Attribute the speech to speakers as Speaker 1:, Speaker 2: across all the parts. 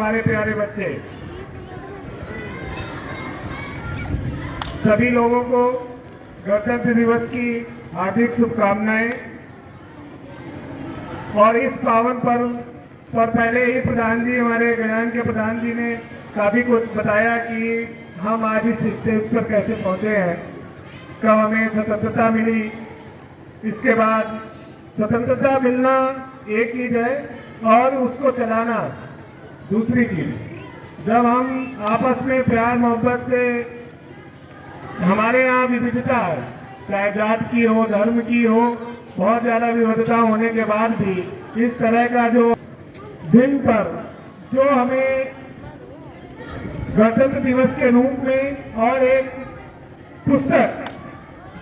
Speaker 1: हमारे प्यारे बच्चे, सभी लोगों को गणतंत्र दिवस की हार्दिक शुभकामनाएं। और इस पावन पर्व पर पहले ही प्रधान जी, हमारे गयान के प्रधान जी ने काफ़ी कुछ बताया कि हम आज इस स्टेज पर कैसे पहुंचे हैं, कब हमें स्वतंत्रता मिली। इसके बाद स्वतंत्रता मिलना एक चीज़ है और उसको चलाना दूसरी चीज़। जब हम आपस में प्यार मोहब्बत से, हमारे यहाँ विविधता है, चाहे जात की हो, धर्म की हो, बहुत ज़्यादा विविधता होने के बाद भी इस तरह का जो दिन पर जो हमें गणतंत्र दिवस के रूप में और एक पुस्तक,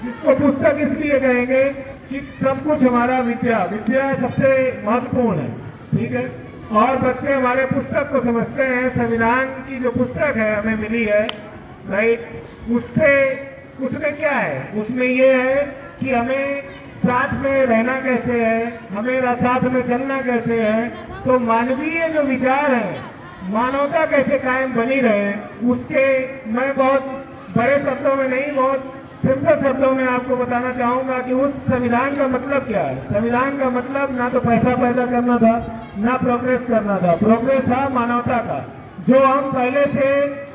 Speaker 1: जिसको पुस्तक इसलिए कहेंगे कि सब कुछ हमारा विद्या सबसे महत्वपूर्ण है, ठीक है। और बच्चे हमारे पुस्तक को समझते हैं, संविधान की जो पुस्तक है हमें मिली है, राइट, उसमें क्या है, उसमें ये है कि हमें साथ में रहना कैसे है, हमें साथ में चलना कैसे है, तो मानवीय जो विचार है, मानवता कैसे कायम बनी रहे, उसके मैं बहुत बड़े शब्दों में नहीं, बहुत सिंपल शब्दों में आपको बताना चाहूंगा कि उस संविधान का मतलब क्या है। संविधान का मतलब ना तो पैसा पैदा करना था, ना प्रोग्रेस करना था। प्रोग्रेस था मानवता का, जो हम पहले से,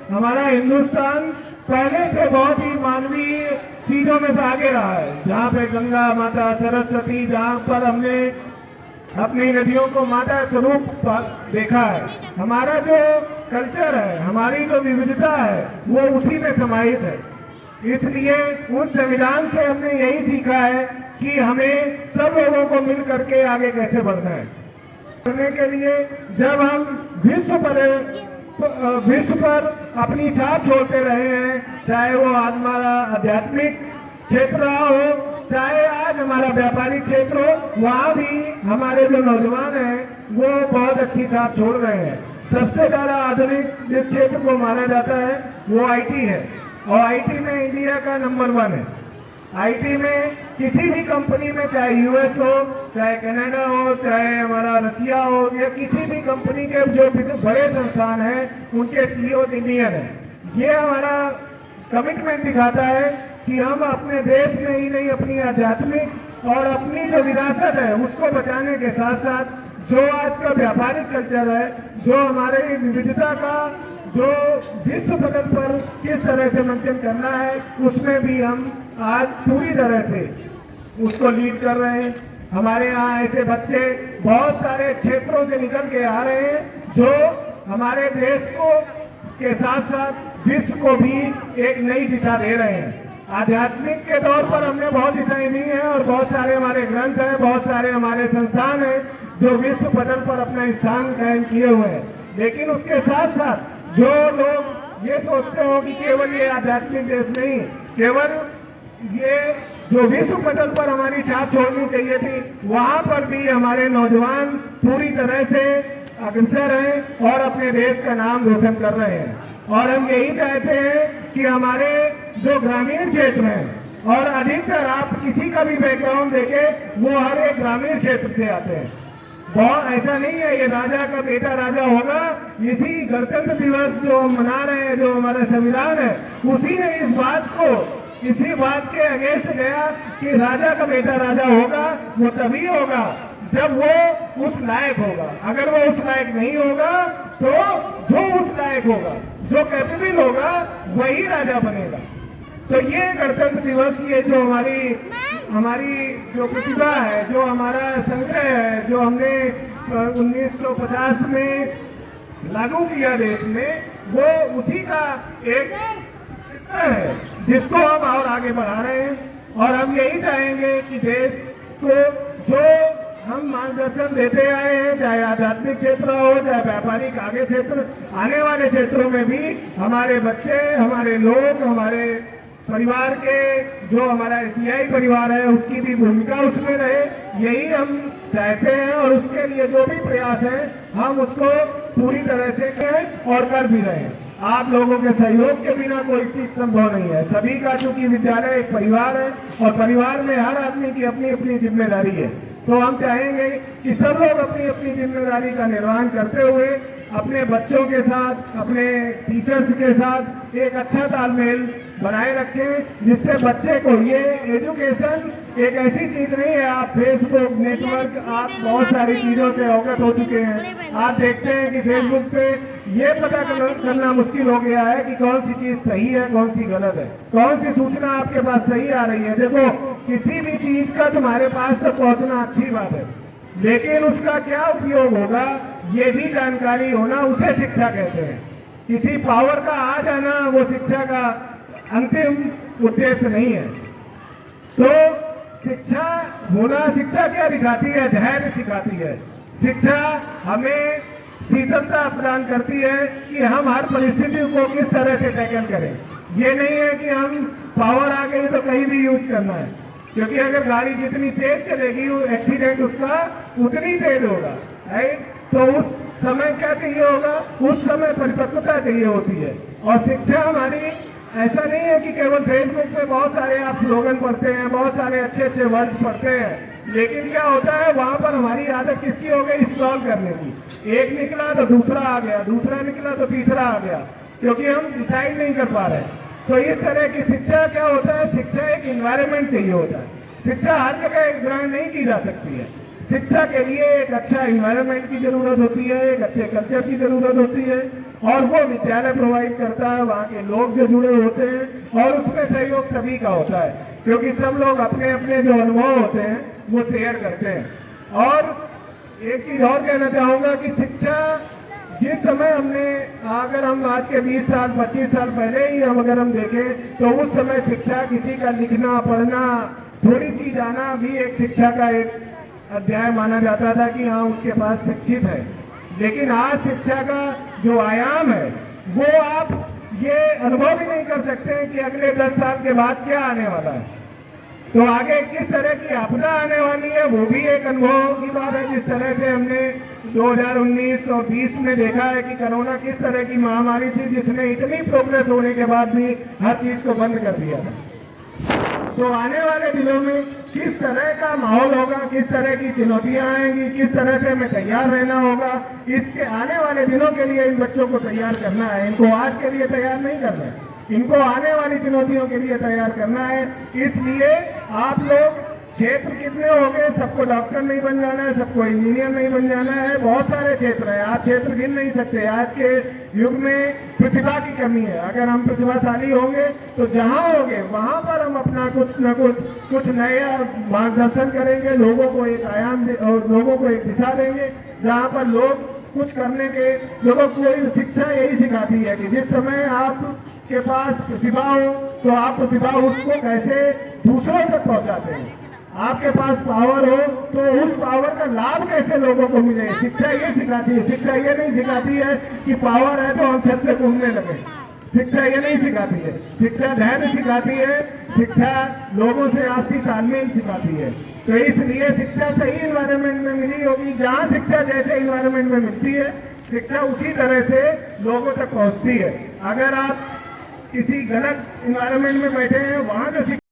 Speaker 1: हमारा हिंदुस्तान पहले से बहुत ही मानवीय चीजों में से आगे रहा है, जहाँ पे गंगा माता, सरस्वती, जहाँ पर हमने अपनी नदियों को माता स्वरूप देखा है। हमारा जो कल्चर है, हमारी जो विविधता है, वो उसी में समाहित है। इसलिए उस संविधान से हमने यही सीखा है कि हमें सब लोगों को मिल करके आगे कैसे बढ़ना है। करने के लिए जब हम विश्व पर अपनी छाप छोड़ते रहे हैं, चाहे वो हमारा आध्यात्मिक क्षेत्र रहा हो, चाहे आज हमारा व्यापारिक क्षेत्र हो, वहाँ भी हमारे जो नौजवान हैं वो बहुत अच्छी छाप छोड़ रहे हैं। सबसे ज्यादा आधुनिक जिस क्षेत्र को माना जाता है वो आईटी है, और आईटी में इंडिया का नंबर 1 है। आईटी में किसी भी कंपनी में, चाहे यूएस हो, चाहे कनाडा हो, चाहे हमारा रसिया हो, या किसी भी कंपनी के जो बड़े संस्थान हैं, उनके सीईओ इंडियन है। ये हमारा कमिटमेंट दिखाता है कि हम अपने देश में ही नहीं, अपनी आध्यात्मिक और अपनी जो विरासत है उसको बचाने के साथ साथ जो आज का व्यापारिक कल्चर है, जो हमारे विविधता का जो विश्व पटल पर किस तरह से मंचन करना है, उसमें भी हम आज पूरी तरह से उसको लीड कर रहे हैं। हमारे यहाँ ऐसे बच्चे बहुत सारे क्षेत्रों से निकल के आ रहे हैं, जो हमारे देश को के साथ साथ विश्व को भी एक नई दिशा दे रहे हैं। आध्यात्मिक के तौर पर हमने बहुत दिशाएं दी हैं, और बहुत सारे हमारे ग्रंथ हैं, बहुत सारे हमारे संस्थान हैं जो विश्व पटल पर अपना स्थान कायम किए हुए हैं। लेकिन उसके साथ साथ जो लोग ये सोचते हो कि केवल ये आध्यात्मिक देश नहीं, केवल ये जो विश्व पटल पर हमारी छाप छोड़नी चाहिए थी, वहां पर भी हमारे नौजवान पूरी तरह से अग्रसर हैं और अपने देश का नाम रोशन कर रहे हैं। और हम यही चाहते हैं कि हमारे जो ग्रामीण क्षेत्र हैं, और अधिकतर आप किसी का भी बैकग्राउंड देखें, वो हर एक ग्रामीण क्षेत्र से आते हैं। बहुत ऐसा नहीं है ये राजा का बेटा राजा होगा। इसी गणतंत्र दिवस जो हम मना रहे हैं, जो हमारा संविधान है, उसी ने इसी बात के अगेंस्ट गया कि राजा का बेटा राजा होगा, वो तभी होगा जब वो उस लायक होगा। अगर वो उस लायक नहीं होगा तो जो उस लायक होगा, जो कैपेबल होगा, वही राजा बनेगा। तो ये गणतंत्र दिवस, ये जो हमारी जो प्रतिभा है, जो हमारा संग्रह है, जो हमने 1950 में लागू किया देश में, वो उसी का एक चित्र है जिसको हम और आगे बढ़ा रहे हैं। और हम यही चाहेंगे कि देश को जो हम मार्गदर्शन देते आए हैं, चाहे आध्यात्मिक क्षेत्र हो, चाहे व्यापारिक आगे क्षेत्र, आने वाले क्षेत्रों में भी हमारे बच्चे, हमारे लोग, हमारे परिवार के जो हमारा एसटीआई परिवार है, उसकी भी भूमिका उसमें रहे, यही हम चाहते हैं। और उसके लिए जो भी प्रयास है, हम उसको पूरी तरह से करें और कर भी रहे हैं। आप लोगों के सहयोग के बिना कोई चीज संभव नहीं है। सभी का, चूंकि विद्यालय एक परिवार है, और परिवार में हर आदमी की अपनी अपनी जिम्मेदारी है, तो हम चाहेंगे कि सब लोग अपनी अपनी जिम्मेदारी का निर्वहन करते हुए अपने बच्चों के साथ, अपने टीचर्स के साथ एक अच्छा तालमेल बनाए रखें, जिससे बच्चे को ये एजुकेशन एक ऐसी चीज नहीं है। आप फेसबुक नेटवर्क, आप बहुत सारी चीजों से अवगत हो चुके हैं। आप देखते हैं कि फेसबुक पे ये पता करना मुश्किल हो गया है कि कौन सी चीज सही है, कौन सी गलत है, कौन सी सूचना आपके पास सही आ रही है। देखो, किसी भी चीज का तुम्हारे पास तक पहुंचना अच्छी बात है, लेकिन उसका क्या उपयोग होगा ये भी जानकारी होना, उसे शिक्षा कहते हैं। किसी पावर का आ जाना वो शिक्षा का अंतिम उद्देश्य नहीं है। तो शिक्षा होना, शिक्षा क्या दिखाती है? धैर्य सिखाती है। शिक्षा हमें शीतलता प्रदान करती है कि हम हर परिस्थिति को किस तरह से टैकल करें। ये नहीं है कि हम पावर आ गई तो कहीं भी यूज करना है, क्योंकि अगर गाड़ी जितनी तेज चलेगी एक्सीडेंट उसका उतनी तेज होगा, राइट। तो उस समय क्या चाहिए होगा? उस समय परिपक्वता चाहिए होती है। और शिक्षा हमारी ऐसा नहीं है कि केवल फेसबुक पे बहुत सारे आप स्लोगन पढ़ते हैं, बहुत सारे अच्छे अच्छे वर्ड्स पढ़ते हैं, लेकिन क्या होता है वहां पर हमारी आदत किसकी हो गई? स्क्रॉल करने की। एक निकला तो दूसरा आ गया, दूसरा निकला तो तीसरा आ गया, क्योंकि हम डिसाइड नहीं कर पा रहे। तो इस तरह की शिक्षा क्या होता है? शिक्षा एक इन्वायरमेंट चाहिए होता है। शिक्षा हर जगह ग्रहण नहीं की जा सकती है। शिक्षा के लिए एक अच्छा इन्वायरमेंट की जरूरत होती है, एक अच्छे कल्चर की जरूरत होती है, और वो विद्यालय प्रोवाइड करता है, वहाँ के लोग जो जुड़े होते हैं, और उसमें सहयोग सभी का होता है, क्योंकि सब लोग अपने अपने जो अनुभव होते हैं वो शेयर करते हैं। और एक चीज और कहना चाहूंगा कि शिक्षा जिस समय हमने, अगर हम आज के 20 साल 25 साल पहले ही अगर हम देखें तो उस समय शिक्षा, किसी का लिखना पढ़ना, थोड़ी सी जाना भी एक शिक्षा का एक अध्याय माना जाता था कि हाँ उसके पास शिक्षित है। लेकिन आज शिक्षा का जो आयाम है वो आप ये अनुभव भी नहीं कर सकते हैं कि अगले 10 साल के बाद क्या आने वाला है। तो आगे किस तरह की आपदा आने वाली है वो भी एक अनुभव की बात है। जिस तरह से हमने 2019 और 20 में देखा है कि कोरोना किस तरह की महामारी थी, जिसने इतनी प्रोग्रेस होने के बाद भी हर चीज को बंद कर दिया था। तो आने वाले दिनों में किस तरह का माहौल होगा, किस तरह की चुनौतियां आएंगी, किस तरह से हमें तैयार रहना होगा, इसके आने वाले दिनों के लिए इन बच्चों को तैयार करना है। इनको आज के लिए तैयार नहीं करना है, इनको आने वाली चुनौतियों के लिए तैयार करना है। इसलिए आप लोग, क्षेत्र कितने हो गए, सबको डॉक्टर नहीं बन जाना है, सबको इंजीनियर नहीं बन जाना है, बहुत सारे क्षेत्र है, आप क्षेत्र गिन नहीं सकते। आज के युग में प्रतिभा की कमी है। अगर हम प्रतिभाशाली होंगे तो जहां होंगे वहां पर हम अपना कुछ न कुछ नया मार्गदर्शन करेंगे, लोगों को एक आयाम और लोगों को एक दिशा देंगे, जहां पर लोग कुछ करने के, लोगों को शिक्षा यही सिखाती है कि जिस समय आपके पास प्रतिभा हो तो आप प्रतिभा उसको कैसे दूसरों तक पहुंचाते हैं। आपके पास पावर हो तो उस पावर का लाभ कैसे लोगों को मिले, शिक्षा ये सिखाती है। शिक्षा ये नहीं सिखाती है कि पावर है तो हम छत से कूदने लगे, शिक्षा ये नहीं सिखाती है। शिक्षा धैर्य सिखाती है, शिक्षा लोगों से आपसी तालमेल सिखाती है। तो इसलिए शिक्षा सही इन्वायरमेंट में मिली होगी, जहां शिक्षा जैसे इन्वायरमेंट में मिलती है शिक्षा उसी तरह से लोगों तक पहुंचती है। अगर आप किसी गलत इन्वायरमेंट में बैठे हैं, वहां जो